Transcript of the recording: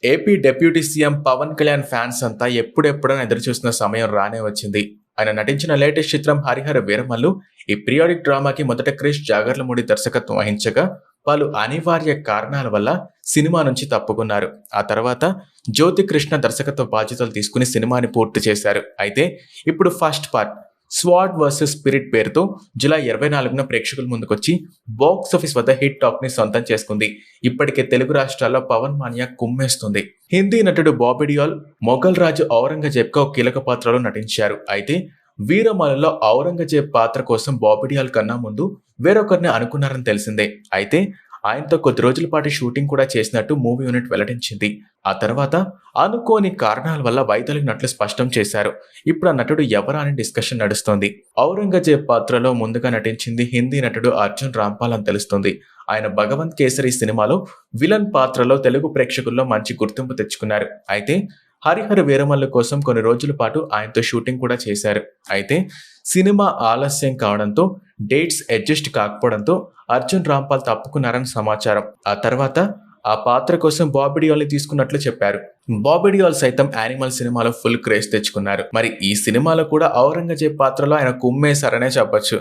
AP deputy CM Pawan Kalyan fans అంతా ఎప్పుడెప్పుడని ఎదురుచూస్తున్న సమయం రానే వచ్చింది. ఆయన నటించిన లేటెస్ట్ చిత్రం 'హరిహర వీరమల్లు'. ఈ పీరియాడిక్ డ్రామాకి మొదట క్రిష్ జాగర్లమూడి దర్శకత్వం వహించగా, పలు అనివార్య కారణాల వల్ల సినిమా నుంచి తప్పుకున్నారు. ఆ తర్వాత జ్యోతి కృష్ణ దర్శకత్వ బాధ్యతలు తీసుకుని సినిమాని పూర్తి చేశారు. అయితే ఇప్పుడు ఫస్ట్ పార్ట్ 'స్వాడ్ వర్సెస్ స్పిరిట్' పేరుతో జూలై 24న ప్రేక్షకుల ముందుకొచ్చి బాక్సాఫీస్ వద్ద హిట్ టాక్ ని సొంతం చేసుకుంది. ఇప్పటికే తెలుగు రాష్ట్రాల్లో పవన్ మానియా కుమ్మేస్తుంది. హిందీ నటుడు బాబీ డియోల్ మొఘల్ రాజు ఔరంగజేబ్ గా కీలక పాత్రలో నటించారు. అయితే వీరమలలో ఔరంగజేబ్ పాత్ర కోసం బాబీ డియోల్ కన్నా ముందు వేరొకరిని అనుకున్నారని తెలిసిందే. అయితే ఆయనతో కొద్ది రోజుల పాటు షూటింగ్ కూడా చేసినట్టు మూవీ యూనిట్ వెల్లడించింది. ఆ తర్వాత అనుకోని కారణాల వల్ల వైదొలిగినట్లు స్పష్టం చేశారు. ఇప్పుడు ఆ నటుడు ఎవరా అని డిస్కషన్ నడుస్తోంది. ఔరంగజేబ్ పాత్రలో ముందుగా నటించింది హిందీ నటుడు అర్జున్ రాంపాల్ అని తెలుస్తుంది. ఆయన 'భగవంత్ కేసరి' సినిమాలో విలన్ పాత్రలో తెలుగు ప్రేక్షకుల్లో మంచి గుర్తింపు తెచ్చుకున్నారు. అయితే 'హరిహర వీరమల్లు' కోసం కొన్ని రోజుల పాటు ఆయనతో షూటింగ్ కూడా చేశారు. అయితే సినిమా ఆలస్యం కావడంతో, డేట్స్ అడ్జస్ట్ కాకపోవడంతో అర్జున్ రాంపాల్ తప్పుకున్నారని సమాచారం. ఆ తర్వాత ఆ పాత్ర కోసం బాబీ డియోల్ ని తీసుకున్నట్లు చెప్పారు. బాబీ డియోల్ సైతం 'యానిమల్' సినిమాలో ఫుల్ క్రేజ్ తెచ్చుకున్నారు. మరి ఈ సినిమాలో కూడా ఔరంగజేబ్ పాత్రలో ఆయన కుమ్మేశారనే చెప్పొచ్చు.